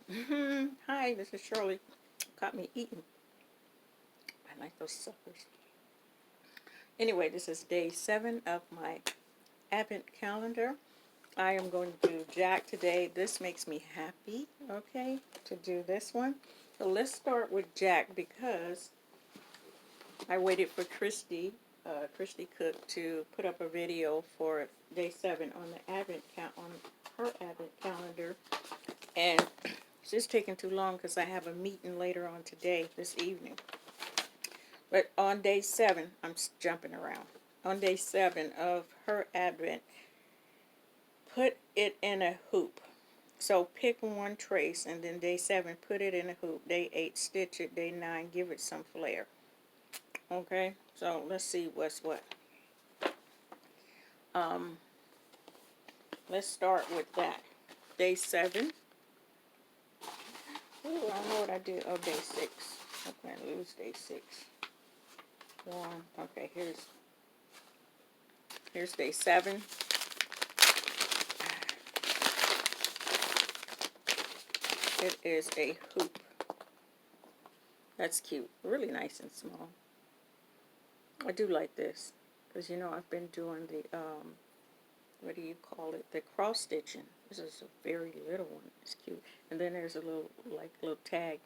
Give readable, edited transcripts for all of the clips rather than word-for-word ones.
Hi, this is Shirley. Caught me eating. I like those suckers. Anyway, this is day 7 of my Advent calendar. I am going to do Jack today. This makes me happy, okay, to do this one. So let's start with Jack because I waited for Christy Cook to put up a video for day 7 on the Advent on her Advent calendar, and it's just taking too long because I have a meeting later on today, this evening. But on day 7, I'm jumping around. On day 7 of her Advent, put it in a hoop. So pick one trace, and then day 7, put it in a hoop. Day 8, stitch it. Day 9, give it some flair. Okay, so let's see what's what. Let's start with that. Day 7. Ooh, I don't know what I did. Oh, day 6. I'm going to lose day 6. 1. Okay, here's day 7. It is a hoop. That's cute. Really nice and small. I do like this because, you know, I've been doing the, what do you call it? The cross stitching. This is a very little one. It's cute. And then there's a little, like, little tag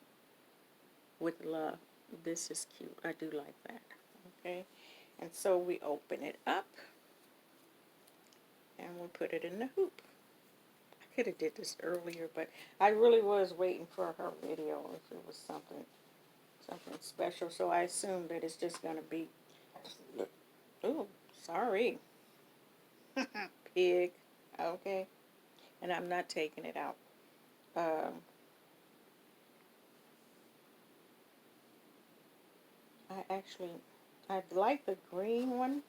with love. This is cute. I do like that. Okay. And so we open it up and we put it in the hoop. I could have did this earlier, but I really was waiting for her video if it was something special. So I assume that it's just going to be, ooh, sorry, pig, okay, and I'm not taking it out. I like the green one.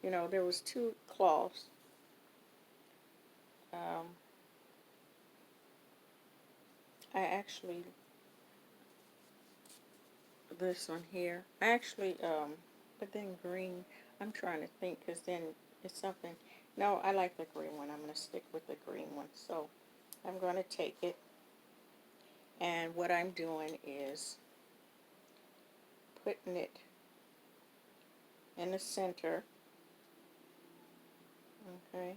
You know, there was 2 cloths. I actually, this one here, but then green, I'm trying to think, because then it's something, no, I like the green one. I'm going to stick with the green one. So I'm going to take it, and what I'm doing is putting it in the center, okay,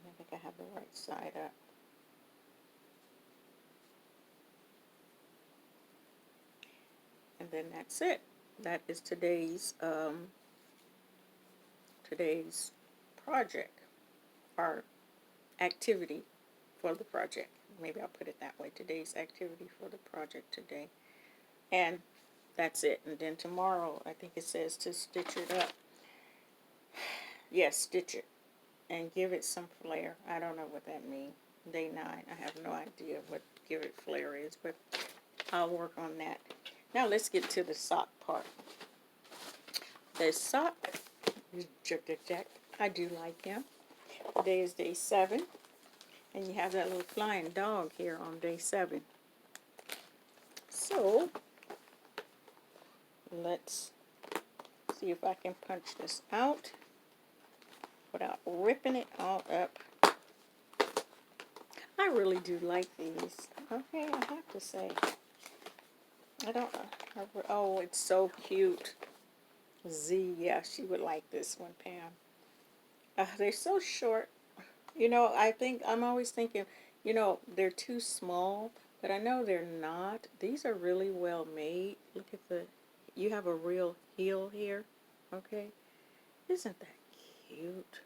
I think I have the right side up. And then that's it. That is today's project, or activity for the project. Maybe I'll put it that way. Today's activity for the project today. And that's it. And then tomorrow, I think it says to stitch it up. Yes, stitch it. And give it some flair. I don't know what that means. Day 9. I have no idea what give it flair is, but I'll work on that. Now let's get to the sock part. The sock, Jack, I do like him. Today is day 7. And you have that little flying dog here on day 7. So, let's see if I can punch this out without ripping it all up. I really do like these. Okay, I have to say. I don't know. Oh, it's so cute. Z, yeah, she would like this one, Pam. They're so short. You know, I'm always thinking, you know, they're too small, but I know they're not. These are really well made. Look at you have a real heel here, okay? Isn't that cute?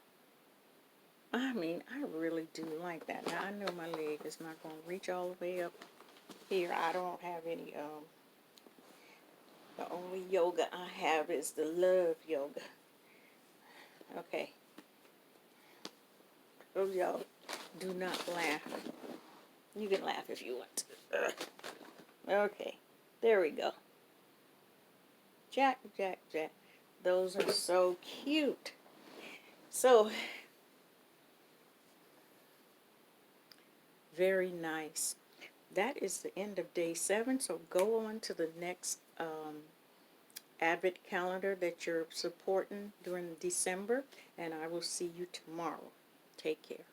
I mean, I really do like that. Now, I know my leg is not going to reach all the way up here. I don't have any, the only yoga I have is the love yoga. Okay. Those y'all do not laugh. You can laugh if you want to. Okay. There we go. Jack. Those are so cute. So, very nice. That is the end of day 7. So go on to the next Advent calendar that you're supporting during December. And I will see you tomorrow. Take care.